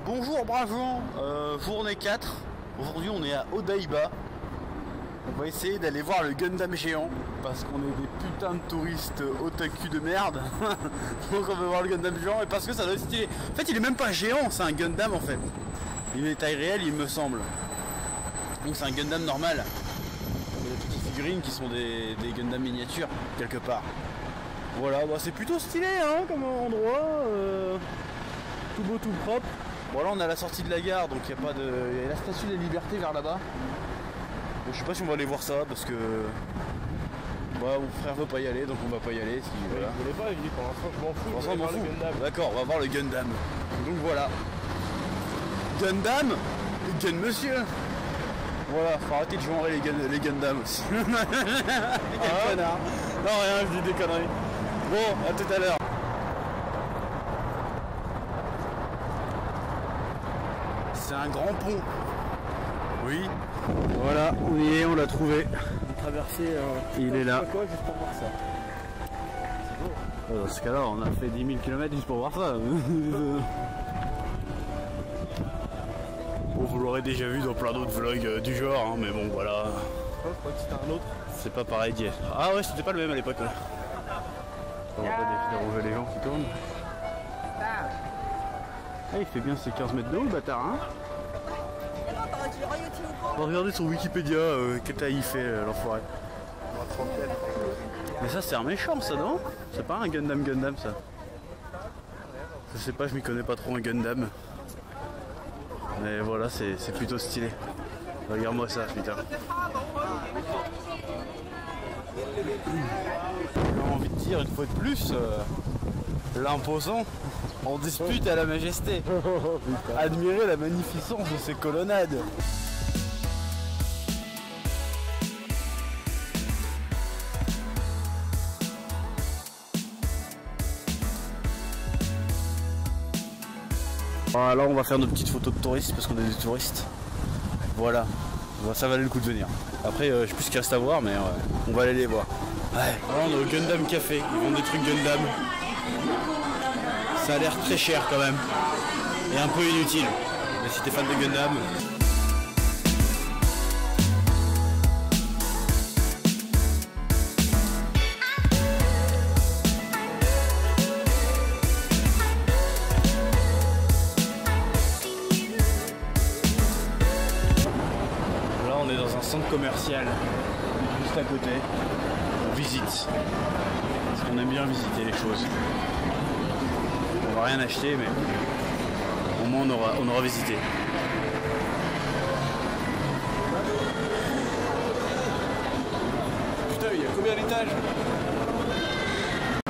Bonjour braves gens, journée 4. Aujourd'hui on est à Odaiba. On va essayer d'aller voir le Gundam géant parce qu'on est des putains de touristes otaku de merde. Donc on veut voir le Gundam géant et parce que ça doit être stylé. En fait il est même pas géant, c'est un Gundam en fait. Il est taille réelle il me semble. Donc c'est un Gundam normal. Il y a des petites figurines qui sont des Gundam miniatures quelque part. Voilà, bah c'est plutôt stylé hein, comme endroit. Tout beau, tout propre. Bon là on est à la sortie de la gare donc il y a pas de. Il y a la statue des libertés vers là-bas. Je sais pas si on va aller voir ça parce que bah, mon frère veut pas y aller donc on va pas y aller. Si, voilà. Je voulais pas, il dit pour l'instant je m'en fous. Pour l'instant je m'en fous. D'accord, on va voir le Gundam. Donc voilà. Gundam, Gun monsieur. Voilà, faut arrêter de jouer les Gundam aussi. Quel connard. Non rien, je dis des conneries. Bon, à tout à l'heure. C'est un grand pont. Oui. Voilà, on y est, on l'a trouvé. On a traversé. Il est là. Quoi, juste pour voir ça. C'est beau. Dans ce cas-là, on a fait 10 000 km juste pour voir ça. Bon, vous l'aurez déjà vu dans plein d'autres vlogs du genre, hein, mais bon, voilà. Je crois que c'était un autre. C'est pas pareil d'hier. Ah ouais, c'était pas le même à l'époque. On va pas déranger les gens qui tournent. Ah, il fait bien ses 15 mètres de haut, le bâtard, hein. On va regarder sur Wikipédia quelle taille il fait, l'enfoiré. Mais ça, c'est un méchant, ça, non? C'est pas un Gundam, ça. Je sais pas, je m'y connais pas trop en Gundam. Mais voilà, c'est plutôt stylé. Regarde-moi ça, putain. J'ai envie de dire, une fois de plus, l'imposant, on dispute à la majesté. Admirez la magnificence de ces colonnades. Voilà, on va faire nos petites photos de touristes parce qu'on est des touristes. Voilà, ça valait le coup de venir. Après, je sais plus ce qu'il reste à voir, mais on va aller les voir. Ouais. Alors, on est au Gundam Café, ils vendent des trucs Gundam. Ça a l'air très cher quand même. Et un peu inutile. Mais si t'es fan de Gundam. Là on est dans un centre commercial. Juste à côté. On visite. Parce qu'on aime bien visiter les choses. On va rien acheter mais au moins on aura visité. Putain, il y a combien d'étages?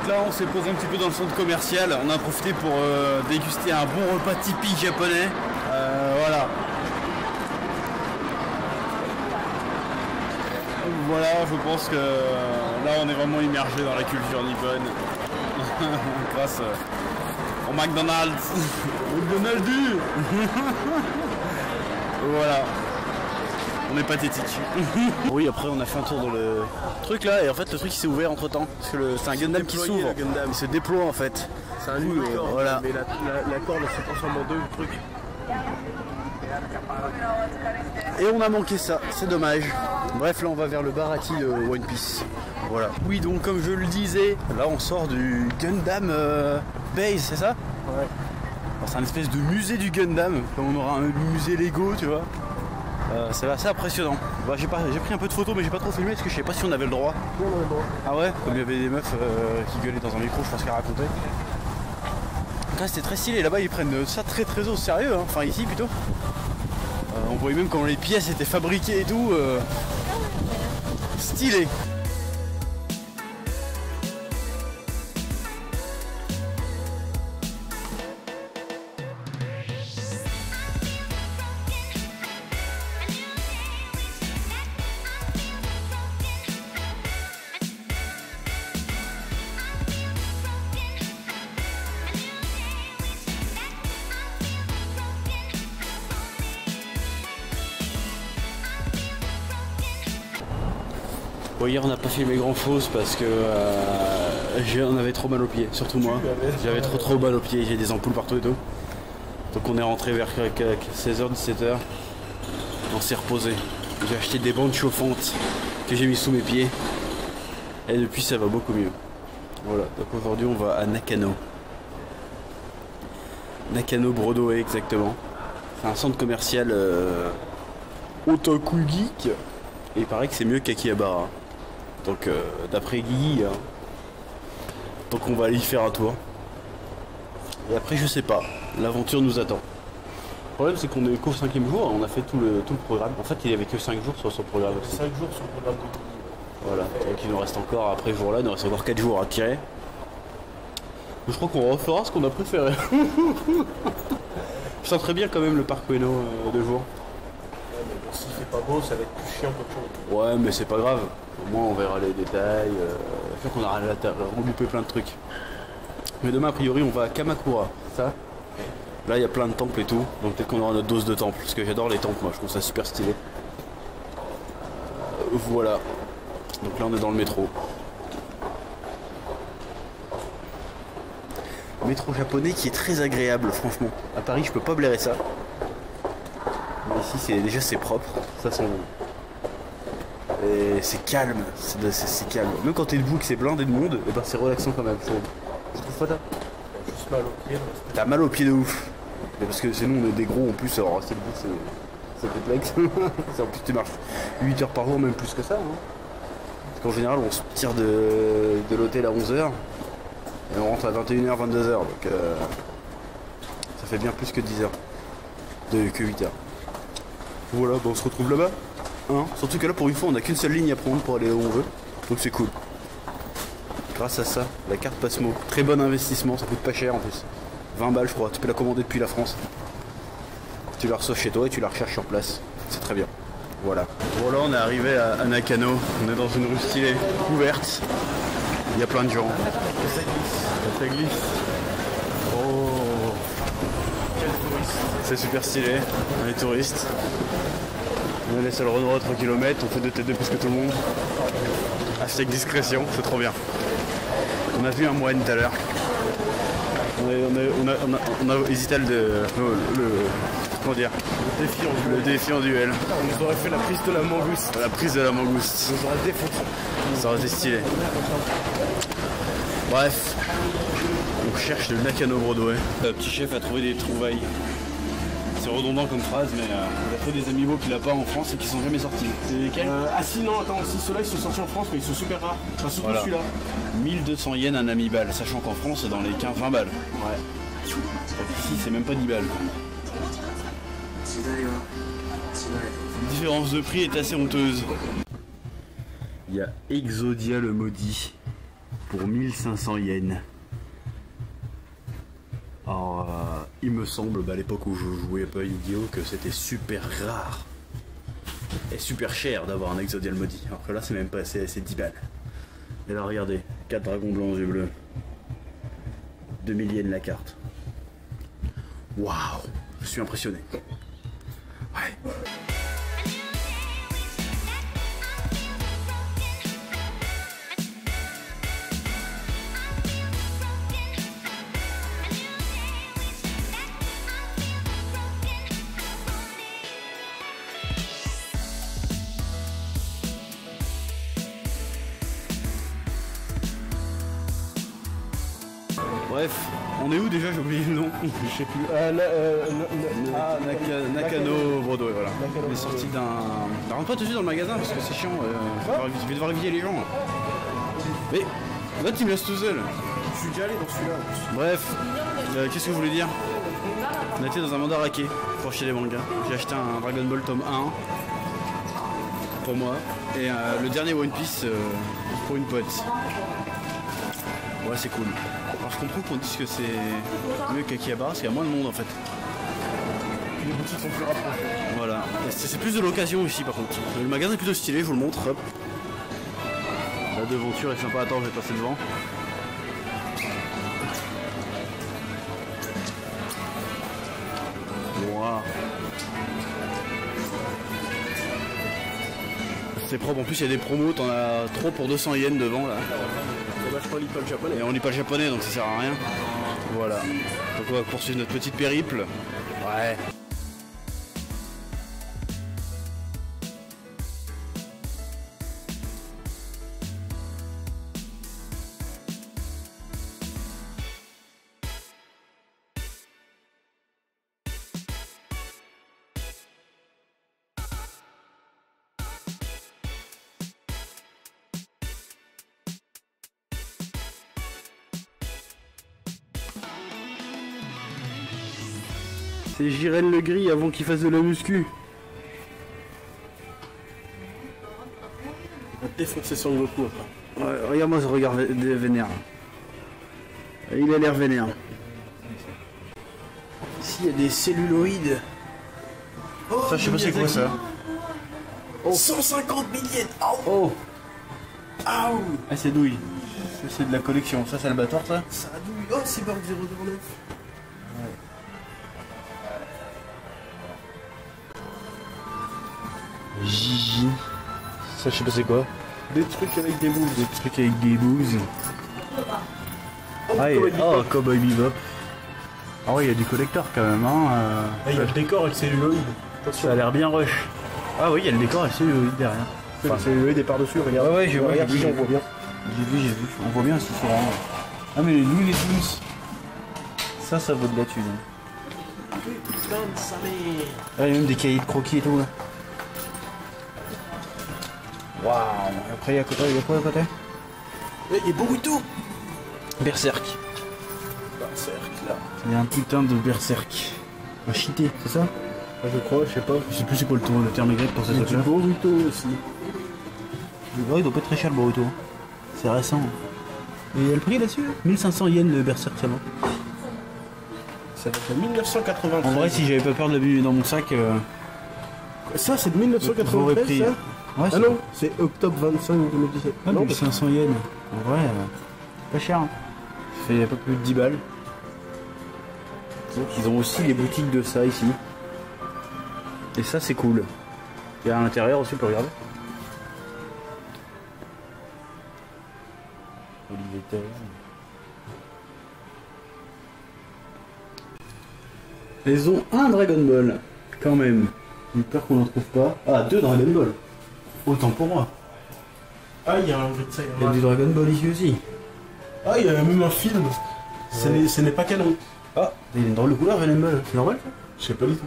Là on s'est posé un petit peu dans le centre commercial, on a profité pour déguster un bon repas typique japonais. Voilà. Voilà, je pense que là on est vraiment immergé dans la culture nippone. Grâce au McDonald's. McDonald's. Voilà. On est pathétique. Oui, après on a fait un tour dans le truc là et en fait le truc il s'est ouvert entre temps. Parce que c'est un Gundam qui s'ouvre. Il se déploie en fait. C'est un unicorn, voilà. Mais la corde se transforme en deux trucs. Et on a manqué ça, c'est dommage. Bref, là on va vers le Baratie de One Piece. Voilà. Oui, donc comme je le disais, là on sort du Gundam Base, c'est ça? Ouais. C'est un espèce de musée du Gundam, comme on aura un musée Lego, tu vois. C'est assez impressionnant. Bah, j'ai pris un peu de photos, mais j'ai pas trop filmé parce que je sais pas si on avait le droit. Non, on avait le droit. Ah ouais? Comme il y avait des meufs qui gueulaient dans un micro, je pense qu'elle racontait. Donc là c'était très stylé, là-bas ils prennent ça très au sérieux, hein. Enfin ici plutôt. On voyait même comment les pièces étaient fabriquées et tout. Stylé. Bon, hier on n'a pas filmé grand chose parce que on avait trop mal aux pieds, surtout moi. J'avais trop mal aux pieds, j'ai des ampoules partout et tout. Donc on est rentré vers 16h, 17h. On s'est reposé. J'ai acheté des bandes chauffantes que j'ai mis sous mes pieds. Et depuis ça va beaucoup mieux. Voilà, donc aujourd'hui on va à Nakano. Nakano Broadway exactement. C'est un centre commercial otaku geek. Et il paraît que c'est mieux qu'Akihabara. Donc d'après Guigui, hein. Donc on va aller y faire un tour. Et après je sais pas, l'aventure nous attend. Le problème c'est qu'on est qu'au 5e jour, on a fait tout le programme. En fait il n'y avait que 5 jours sur son programme aussi. 5 jours sur le programme de Guigui. Voilà, donc il nous reste encore, après ce jour-là, il nous reste encore 4 jours à tirer. Je crois qu'on refera ce qu'on a préféré. Je sens très bien quand même le parc Ueno de jour. Ouais, mais bon, s'il fait pas beau, ça va être plus chiant qu'autre chose. Ouais, mais c'est pas grave. Au moins on verra les détails. Je crois qu'on aura regroupé plein de trucs. Mais demain, a priori, on va à Kamakura. Ça. Là, il y a plein de temples et tout. Donc peut-être qu'on aura notre dose de temples. Parce que j'adore les temples, moi. Je trouve ça super stylé. Voilà. Donc là, on est dans le métro. Métro japonais qui est très agréable, franchement. À Paris, je peux pas blairer ça. Mais ici, déjà, c'est propre. Ça sent bon. Et c'est calme. C'est calme. Même quand t'es debout et que c'est blindé de monde, et ben c'est relaxant quand même. Je trouve pas ça. Juste mal au pied. T'as mal aux pieds de ouf. Mais parce que sinon, on est des gros en plus. Alors, rester debout, c'est complexe. En plus, tu marches 8 heures par jour, même plus que ça. Hein. En général on se tire de l'hôtel à 11h et on rentre à 21h, 22h, donc ça fait bien plus que 10h, que 8h. Voilà, bah on se retrouve là-bas. Hein, surtout que là pour une fois on n'a qu'une seule ligne à prendre pour aller là où on veut, donc c'est cool. Grâce à ça, la carte Passmo, très bon investissement, ça coûte pas cher en plus. 20 balles je crois, tu peux la commander depuis la France. Tu la reçois chez toi et tu la recherches sur place, c'est très bien. Voilà. Voilà, on est arrivé à Nakano. On est dans une rue stylée, ouverte. Il y a plein de gens. Ça glisse. Oh. Quel touriste. C'est super stylé. On est touristes. On est les seuls Renoir à 3 km. On fait 2 têtes de plus que tout le monde. Hashtag discrétion, c'est trop bien. On a vu un moine tout à l'heure. On a hésité à comment dire, le défi en duel. On nous aurait fait la prise de la mangouste. La prise de la mangouste. On nous aurait défoncé. Ça aurait été stylé. Bref, on cherche le Nakano Broadway. Le petit chef a trouvé des trouvailles. C'est redondant comme phrase, mais il a trouvé des amiibo qu'il a pas en France et qui sont jamais sortis. C'est lesquels Ah si, non, attends, si ceux-là ils sont sortis en France, mais ils sont super rares. Enfin, surtout voilà. celui-là. 1200 yens un amibal, sachant qu'en France c'est dans les 15-20 balles. Ouais. Donc ici c'est même pas 10 balles. La différence de prix est assez honteuse. Il y a Exodia le maudit pour 1500 yens. Alors, il me semble, à l'époque où je jouais pas à Yu-Gi-Oh, que c'était super rare et super cher d'avoir un Exodia le maudit. Alors que là, c'est même pas assez, c'est 10 balles. Et là, regardez, 4 dragons blancs aux yeux bleus. 2000 yens la carte. Waouh, je suis impressionné. Ouais. Bref, on est où déjà? J'ai oublié le nom. Je sais plus. Nakano Broadway, voilà. On est sorti d'un. Rentre pas tout de suite dans le magasin parce que c'est chiant. Je vais devoir éviter les gens. Mais là tu me laisses tout seul. Je suis déjà allé dans celui-là. Bref, qu'est-ce que je voulais dire? On était dans un mandarake pour acheter des mangas. J'ai acheté un Dragon Ball tome 1 pour moi et le dernier One Piece pour une pote. Ouais, c'est cool. Alors je comprends qu'on dise que c'est mieux qu'Akihabara parce qu'il y a moins de monde en fait. Les boutiques sont plus rapprochées. Voilà. C'est plus de l'occasion ici par contre. Le magasin est plutôt stylé, je vous le montre. Hop. La devanture est sympa. Attends, je vais passer devant. Wow. C'est propre, en plus il y a des promos, t'en as trop pour 200 yens devant là. Je ne lis pas le japonais. Et on lit pas le japonais donc ça sert à rien. Voilà. Donc on va poursuivre notre petite périple. Ouais. C'est Jirel le Gris avant qu'il fasse de la muscu. Il va défoncer son Goku après. Ouais, regarde-moi ce regard vénère. Il a l'air vénère. Ici il y a des celluloïdes. Oh, Ça je sais pas c'est quoi ça. Oh. 150 milliers. Oh. Ah c'est douille. Ça c'est de la collection. Ça c'est le bâtard ça. Ça a douille. Oh Cyborg 009. Gigi. Ça je sais pas c'est quoi. Des trucs avec des boules. Des trucs avec des bouses. Oh, Cowboy Bebop. Ah ouais, il y a du collector quand même, hein. Il y a le décor avec celluloïd. Ça a l'air bien rush. Ah oui, il y a le décor avec celluloïd derrière. Enfin, celluloïd est par-dessus, regarde. Ouais, j'ai regarde si on voit bien. J'ai vu. On voit bien si c'est vraiment. Ah mais les Louis les Twins. Ça vaut de la thune. Putain de sa mère. Ah, il y a même des cahiers de croquis et tout là. Waouh. Après, il y a quoi à côté? Il y a Boruto. Berserk. Là. Il y a un putain de berserk. Un cheaté, c'est ça? Je crois, je sais pas. Je sais plus c'est quoi le terme grec pour cette Il y a du Boruto aussi. Il doit pas être très cher le Boruto. C'est récent. Et il y a le prix là-dessus? 1500 yens le berserk seulement. Ça va être 1993. En vrai, si j'avais pas peur de l'abîmer dans mon sac. Ça, c'est de 1993 pris. ça Ouais, ah non, c'est octobre 25 2017. Ah, non, 1500 yens. En vrai, pas cher. Hein. Ça fait un peu plus de 10 balles. Donc ils ont aussi les boutiques de ça ici. Et ça c'est cool. Et à l'intérieur aussi, on peut regarder. Olivier. Ils ont un Dragon Ball, quand même. J'ai peur qu'on n'en trouve pas. Ah, 2 Dragon Ball. Autant pour moi. Ah, il y a un jeu de ça. Il y a du Dragon Ball ici aussi. Ah, il y a même un film. Ouais. Ce n'est pas canon. Ah, il y a une drôle de couleur Dragon Ball. C'est normal ça? Je sais pas du tout.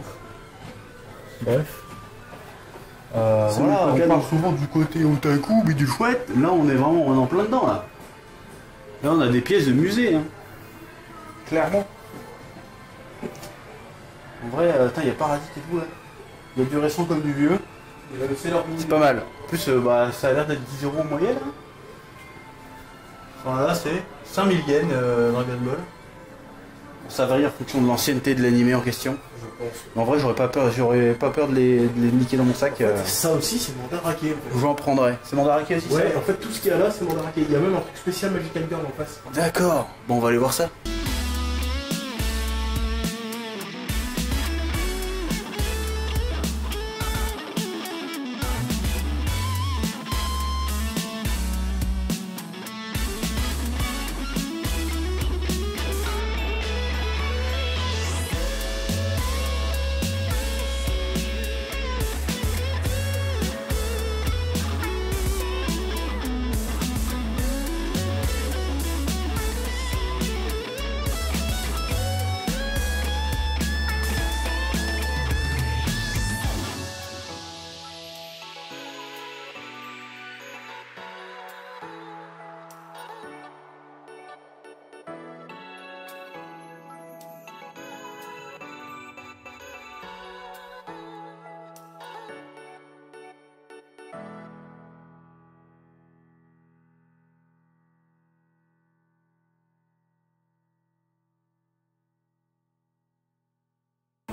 Bref. Voilà, on parle souvent du côté otaku, mais du chouette. Là, on est en plein dedans là. Là, on a des pièces de musée. Hein. Clairement. En vrai, attends, il y a Parasite et tout là. Il y a du récent comme du vieux. C'est pas mal. En plus, ça a l'air d'être 10 € en moyenne. Hein. Enfin, là, c'est 5000 yens Dragon Ball. Ça varie en fonction de l'ancienneté de l'animé en question. Je pense. Mais en vrai, j'aurais pas peur de les niquer dans mon sac. Ça aussi, c'est Mandarake. En fait. J'en prendrai. C'est Mandarake aussi? Ouais, en fait, tout ce qu'il y a là, c'est Mandarake. Il y a même un truc spécial Magical Girl en face. D'accord. Bon, on va aller voir ça.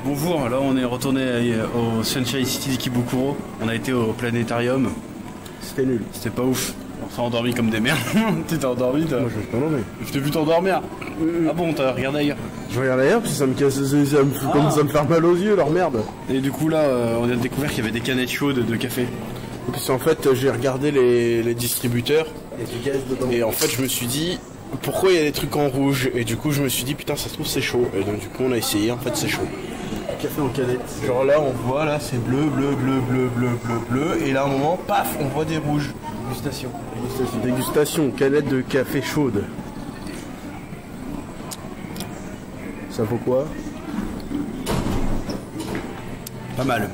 Bonjour, là on est retourné au Sunshine City d'Ikebukuro. On a été au planétarium. C'était nul. C'était pas ouf. On s'est endormi comme des merdes. T'étais endormi toi? Moi je me suis pas endormi. Je t'ai vu t'endormir. Ah bon, t'as regardé ailleurs? Je regarde ailleurs parce que ça me casse, commence à me faire mal aux yeux, leur merde. Et du coup là, on a découvert qu'il y avait des canettes chaudes de café. Et puis en fait, j'ai regardé les distributeurs. Et du gaz dedans. Et en fait, je me suis dit, pourquoi il y a des trucs en rouge? Et du coup, je me suis dit, putain, ça se trouve, c'est chaud. Et donc, du coup, on a essayé, en fait, c'est chaud. café en canette. Genre là on voit, là c'est bleu, bleu, bleu, bleu, bleu, bleu, bleu. Et là à un moment, paf, on voit des rouges. Dégustation. Dégustation, canette de café chaude. Ça vaut quoi? Pas mal.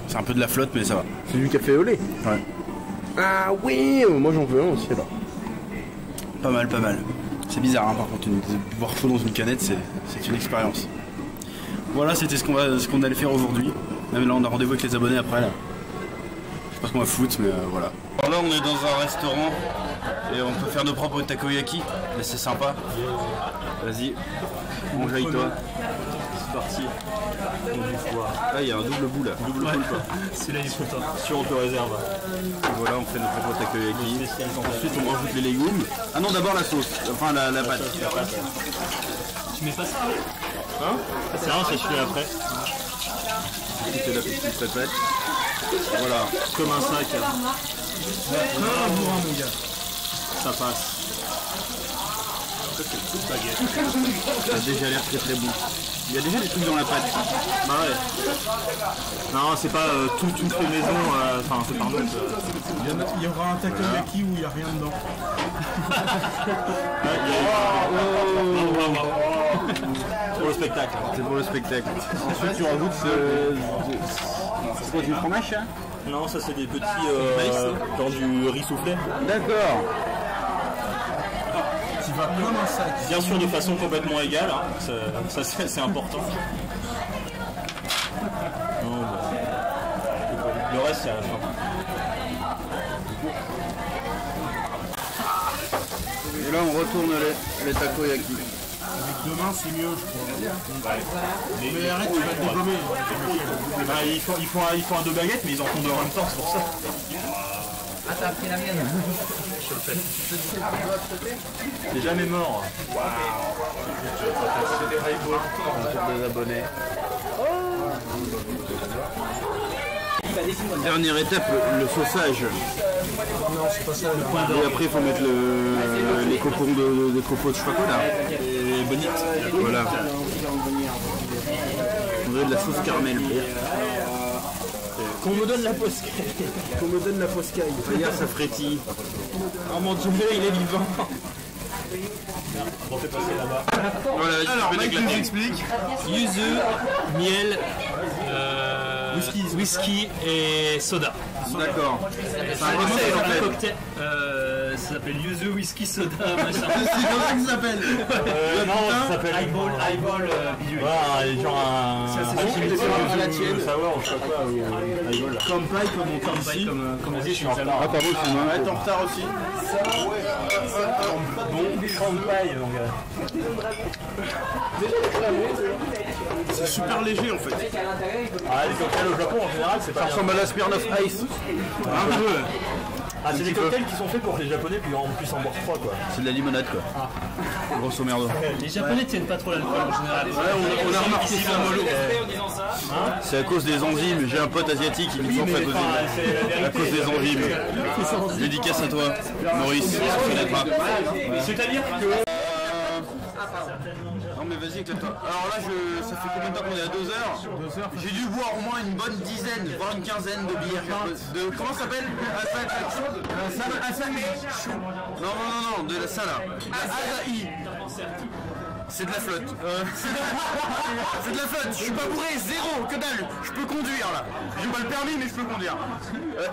C'est un peu de la flotte mais ça va. C'est du café au lait? Ouais. Ah oui, moi j'en veux un aussi là. Pas mal, pas mal. C'est bizarre hein, par contre, boire chaud dans une canette c'est une expérience. Voilà, c'était ce qu'on allait faire aujourd'hui. Même là on a rendez-vous avec les abonnés après là. Je sais pas ce qu'on va foutre mais voilà. Alors là on est dans un restaurant et on peut faire nos propres takoyaki. Mais c'est sympa. Vas-y, mange avec toi. C'est parti. Là il y a un double bout là. Double bout quoi. Celui-là il est content. Si on te réserve. Et voilà, on fait nos propres takoyaki. Ensuite on rajoute les légumes. Ah non, d'abord la sauce, enfin la pâte. Tu mets pas ça? Hein? C'est rien, c'est celui après. C'est la petite pâte. Voilà. Comme un sac. Ouais, un bourrin mon gars. Ça passe. Ça a déjà l'air très très bon. Il y a déjà des trucs dans la pâte. Bah ouais. Non, c'est pas toutes les maisons, enfin c'est par d'autres. Il y aura un takoyaki où il n'y a rien dedans. Pour le spectacle. C'est pour le spectacle. Ensuite tu rajoutes c'est quoi, du fromage hein? Non, ça c'est des petits genre du riz soufflé. D'accord. Tu vas comme un sac. Bien sûr de façon complètement égale, hein. Ça c'est important. Non, bah, le reste c'est à la fin. Et là on retourne les takoyaki. Avec deux mains, c'est mieux, je crois. Mais arrête, tu vas te dégommer. Bah, ils font un deux baguettes, mais ils en font deux en même temps, c'est pour ça. Ah, t'as pris la mienne. Je le fais. T'es jamais mort. Des abonnés. Dernière étape, le sauçage. Et après il faut mettre les cocons de copeaux de je sais pas quoi là. Les bonites. Voilà. On dirait de la sauce caramel. Qu'on me donne la poscaille. Qu'on me donne la poscaille. Regarde, ça frétille. Oh mon dieu, il est vivant. On fait passer là-bas. Voilà, Alors, je Mike vais nous explique. Yuzu, miel, whisky et soda. D'accord. C'est un cocktail. Ça s'appelle Yuzu, whisky, soda, machin. C'est comme ça que ça s'appelle. Non, ça s'appelle highball bidule. Voilà, genre un. à la tienne. Savoir, je sais pas quoi. Highball. Comme paille, comme on dit ici. Comme on dit, je suis en retard. Ah pardon, c'est moi. T'es en retard aussi. Bon, champagne, mon gars. C'est super léger en fait. Ah, les cocktails au Japon en général, c'est pas Ça bien. ressemble à la Smirnoff Ice. Un peu. Ah, c'est des cocktails qui sont faits pour que les Japonais puissent en boire froid, quoi. C'est de la limonade quoi. Grosso merdo. Les Japonais tiennent pas trop l'alcool en général. on a remarqué ça mollo. C'est à cause des enzymes. J'ai un pote asiatique qui nous en fait aux à cause des enzymes. Dédicace à toi, Maurice. C'est-à-dire que. Non mais vas-y éclate-toi. Alors là ça fait combien de temps qu'on est à 2 heures? J'ai dû boire au moins une bonne dizaine, voire une quinzaine de bières. Comment ça s'appelle? Non, de la Sala. Asahi. C'est de la flotte. C'est de la flotte. Je suis pas bourré, zéro, que dalle. Je peux conduire là. J'ai pas le permis mais je peux conduire.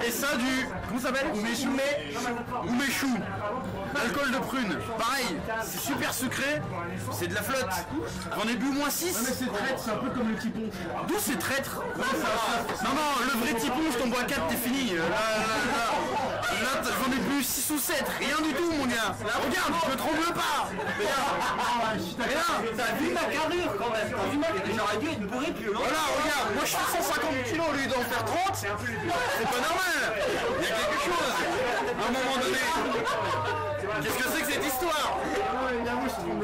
Et ça du... Comment ça s'appelle? Umeshu. Alcool de prune. Pareil, c'est super sucré. C'est de la flotte. J'en ai bu au moins 6. Mais c'est traître, c'est un peu comme le typon. D'où c'est traître? Non, le vrai typon, je t'en bois 4, t'es fini. Là j'en ai bu 6 ou 7. Rien du tout, mon gars. Là, regarde, je me tremble pas. Regarde. T'as vu ma carrure quand même. J'aurais dû être bourré plus longtemps. Voilà, regarde, moi je fais 150 kilos, lui il doit en faire 30. C'est pas normal. Il y a quelque chose. À un moment donné. Qu'est-ce que c'est que cette histoire?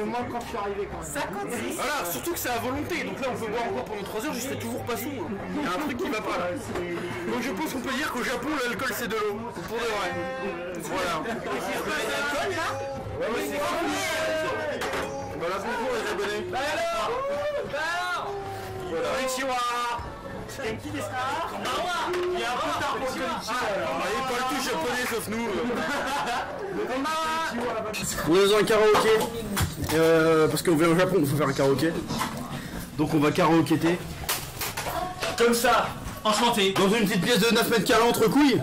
Moi quand je suis arrivé quand même. 56. Voilà, surtout que c'est à volonté. Donc là on peut boire encore pendant 3 heures, je serai toujours pas sous. Il y a un truc qui va pas là. Donc je pense qu'on peut dire qu'au Japon l'alcool c'est de l'eau. Pour de vrai. Voilà. Ouais, c'est voilà, bonjour les abonnés. Konnichiwa. Genki desu ka? Konbanwa. Il y a un peu tard pour Konnichiwa. Allez, pas le tout japonais sauf nous. On est dans un karaoké. Parce qu'on vient au Japon, il faut faire un karaoké. Donc on va karaokéter. Comme ça. Enchanté. Dans une petite pièce de 9 mètres carrés entre couilles.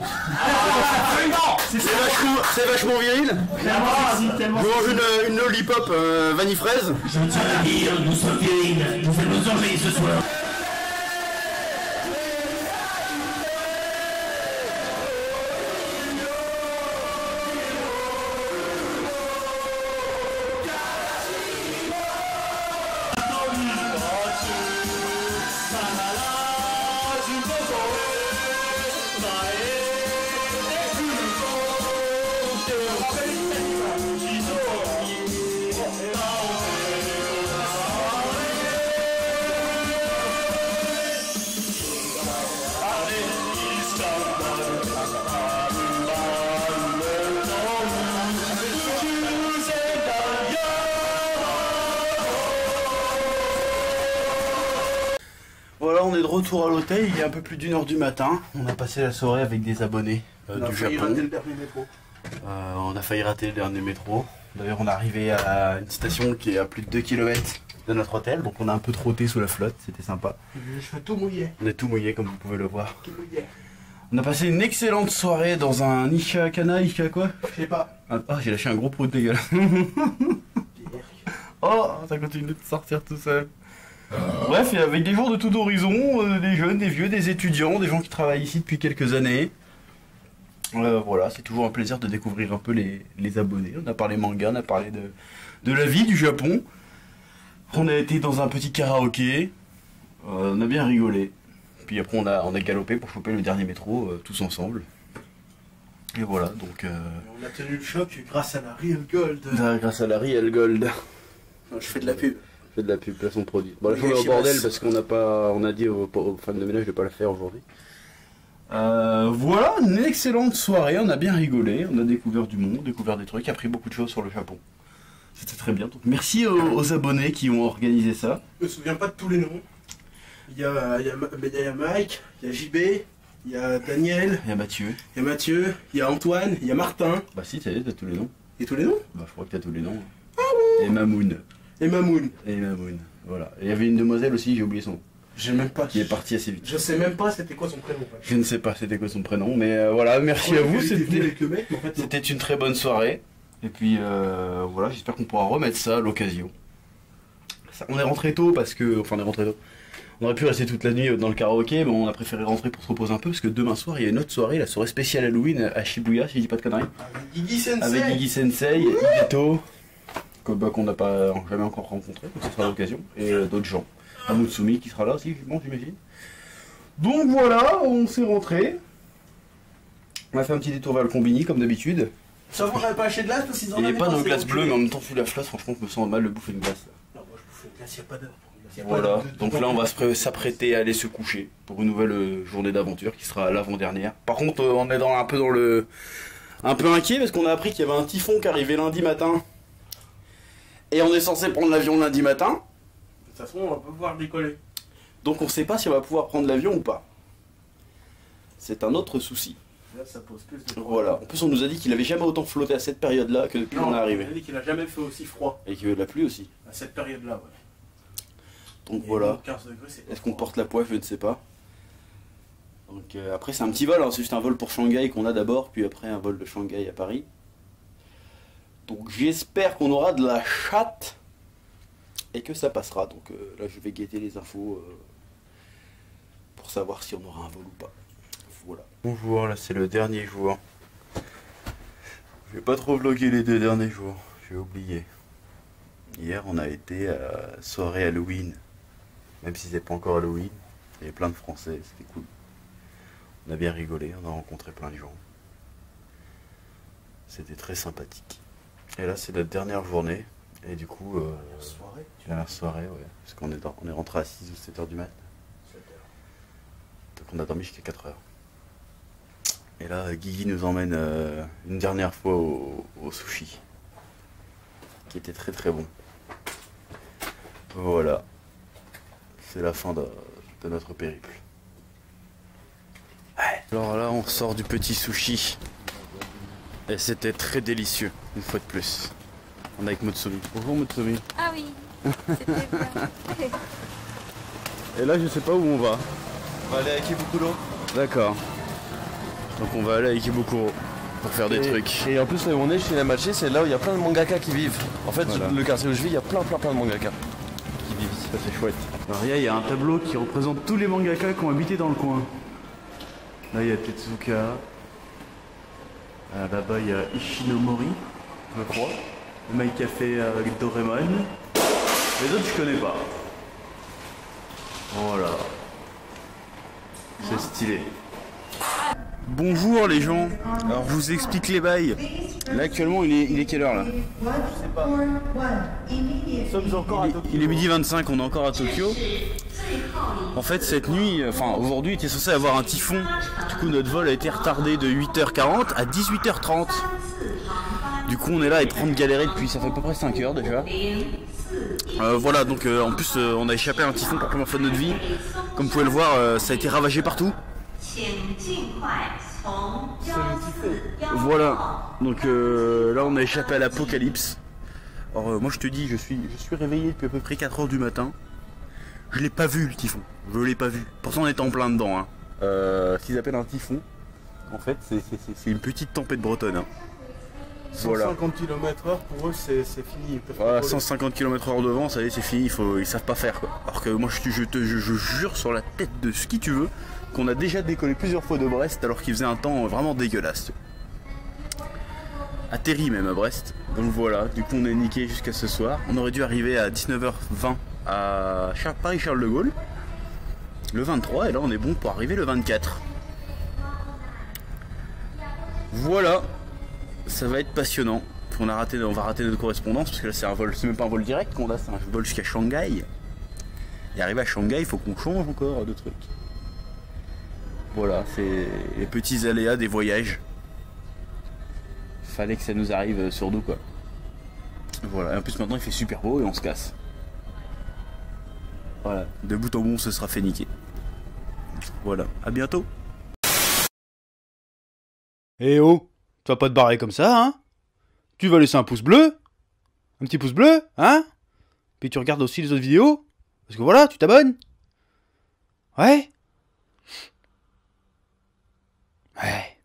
C'est vachement viril. Je mange une lollipop vanille fraise. Je tiens à dire, nous sommes virils. Nous allons nous enlever ce soir. Voilà, on est de retour à l'hôtel, il est un peu plus d'1h du matin. On a passé la soirée avec des abonnés du Japon. On a failli rater le dernier métro. D'ailleurs, on est arrivé à une station qui est à plus de 2 km de notre hôtel, donc on a un peu trotté sous la flotte, c'était sympa. Je suis tout mouillé. On est tout mouillé comme vous pouvez le voir. On a passé une excellente soirée dans un Ishakana, Isha quoi? Je sais pas. Ah, j'ai lâché un gros prout dégueulasse. Oh, ça continue de sortir tout seul. Bref, et avec des gens de tout horizon, des jeunes, des vieux, des étudiants, des gens qui travaillent ici depuis quelques années. Voilà, c'est toujours un plaisir de découvrir un peu les abonnés. On a parlé manga, on a parlé de la vie du Japon. On a été dans un petit karaoké, on a bien rigolé. Puis après on a galopé pour choper le dernier métro tous ensemble. Et voilà, donc... On a tenu le choc grâce à la Real Gold. Grâce à la Real Gold. Je fais de la pub. Je fais de la pub, placement de produit. Bon, là je vais au bordel parce qu'on a dit aux femmes de ménage de pas la faire aujourd'hui. Voilà, une excellente soirée, on a bien rigolé, on a découvert du monde, découvert des trucs, appris beaucoup de choses sur le Japon. C'était très bien, donc merci aux abonnés qui ont organisé ça. Je me souviens pas de tous les noms. Il y a Mike, il y a JB, il y a Daniel, Il y a Mathieu. il y a Mathieu, il y a Antoine, il y a Martin. Bah si, t'as tous les noms. Et tous les noms? Bah je crois que t'as tous les noms. Ah bon? Et Mamoun. Et Mamoun. Et Mamoun, voilà. Et il y avait une demoiselle aussi, j'ai oublié son nom. J'ai même pas. Qui est partie assez vite. Je sais même pas c'était quoi son prénom. Je ne sais pas c'était quoi son prénom, mais voilà, merci à vous, c'était une très bonne soirée. Et puis voilà, j'espère qu'on pourra remettre ça à l'occasion. On est rentré tôt parce que... Enfin on est rentré tôt. On aurait pu rester toute la nuit dans le karaoké, mais on a préféré rentrer pour se reposer un peu parce que demain soir il y a une autre soirée, la soirée spéciale Halloween à Shibuya, si je dis pas de conneries. Avec Gigi Sensei. Avec Gigi Sensei, Hibito, qu'on n'a pas jamais encore rencontré, donc ça sera l'occasion, et d'autres gens. Amutsumi qui sera là aussi, bon, j'imagine. Donc voilà, on s'est rentré. On a fait un petit détour vers le Combini comme d'habitude. Ça vous j'avais pas acheté de glace parce qu'ils en Il n'y avaient a pas de glace c'est bleue, ok. mais en même temps, sous la flotte, franchement, je me sens mal de bouffer une glace. Non, moi je bouffe une glace, il n'y a pas d'heure pour une glace. Y a pas Voilà, de- donc là on va s'apprêter à aller se coucher pour une nouvelle journée d'aventure qui sera l'avant-dernière. Par contre, on est un peu inquiet parce qu'on a appris qu'il y avait un typhon qui arrivait lundi matin. Et on est censé prendre l'avion lundi matin. De toute façon, on va pas pouvoir décoller. Donc on sait pas si on va pouvoir prendre l'avion ou pas. C'est un autre souci. Là, ça pose plus de Voilà. En plus on nous a dit qu'il avait jamais autant flotté à cette période-là que depuis qu'on est Il arrivé. a dit qu'il a jamais fait aussi froid Et qu'il y a eu de la pluie aussi. à cette période-là. Ouais. Donc Et voilà. 15 degrés, c'est pas Est-ce qu'on froid. porte la poisse? Je ne sais pas. Donc après c'est un petit vol, hein. C'est juste un vol pour Shanghai qu'on a d'abord, puis après un vol de Shanghai à Paris. Donc j'espère qu'on aura de la chatte et que ça passera. Donc là je vais guetter les infos pour savoir si on aura un vol ou pas. Voilà. Bonjour, là c'est le dernier jour. Je vais pas trop vlogger les 2 derniers jours, j'ai oublié. Hier on a été à soirée Halloween. Même si c'est pas encore Halloween, il y avait plein de Français, c'était cool. On a bien rigolé, on a rencontré plein de gens. C'était très sympathique. Et là c'est notre dernière journée. Et du coup, Soirée, tu dernière soirée, ouais. Parce qu'on est rentré à 6 ou 7 heures du mat. Donc on a dormi jusqu'à 4 heures. Et là, Guigui nous emmène une dernière fois au sushi. Qui était très très bon. Voilà. c'est la fin de notre périple. Ouais. Alors là, on sort du petit sushi. Et c'était très délicieux, une fois de plus. On est avec Motsumi. Bonjour Motsumi. Ah oui, c'était bien. Et là, je sais pas où on va. On va aller à Ikebukuro. D'accord. Donc on va aller à Ikebukuro pour faire des trucs. Et en plus, là où on est, chez Namachi, c'est là où il y a plein de mangaka qui vivent. En fait, Voilà. le quartier où je vis, il y a plein de mangaka qui vivent ici. Ça c'est chouette. Alors il y a un tableau qui représente tous les mangaka qui ont habité dans le coin. Là il y a Tezuka. Là-bas il y a Ishinomori, je crois. Le mec qui a fait Doraemon. Les autres je connais pas. Voilà. C'est stylé. Bonjour les gens. Alors je vous explique les bails. Là actuellement il est quelle heure là? Nous sommes encore à Tokyo. Il est midi 25, on est encore à Tokyo. En fait cette nuit, enfin aujourd'hui était censé avoir un typhon. Du coup notre vol a été retardé de 8h40 à 18h30. Du coup on est là à être en train de galérer depuis ça fait à peu près 5 heures déjà. Voilà donc en plus on a échappé à un typhon pour la première fois de notre vie. Comme vous pouvez le voir ça a été ravagé partout. Voilà, donc là on a échappé à l'apocalypse. Alors moi je te dis, je suis réveillé depuis à peu près 4h du matin. Je l'ai pas vu le typhon, je l'ai pas vu. Pourtant on était en plein dedans. Hein. Ce qu'ils appellent un typhon, en fait c'est une petite tempête bretonne. Hein. 150 km/h pour eux c'est fini. Ils peuvent Voilà, pas 150 km/h de vent, ça y est c'est fini, ils savent pas faire quoi. Alors que moi je jure sur la tête de ce qui tu veux qu'on a déjà décollé plusieurs fois de Brest alors qu'il faisait un temps vraiment dégueulasse. Atterri même à Brest. Donc voilà, du coup on est niqué jusqu'à ce soir. On aurait dû arriver à 19h20 à Paris-Charles de Gaulle le 23 et là on est bon pour arriver le 24. Voilà, ça va être passionnant. On va rater notre correspondance parce que là c'est un vol, c'est même pas un vol direct qu'on a, c'est un vol jusqu'à Shanghai. Et arrivé à Shanghai, il faut qu'on change encore de trucs. Voilà, c'est les petits aléas des voyages. Fallait que ça nous arrive sur nous quoi. Voilà, et en plus maintenant il fait super beau et on se casse. Voilà, de bout en bout ce sera fait niquer. Voilà, à bientôt. Eh oh, tu vas pas te barrer comme ça, hein? Tu vas laisser un pouce bleu? Un petit pouce bleu, hein? Puis tu regardes aussi les autres vidéos? Parce que voilà, tu t'abonnes? Ouais? Ouais.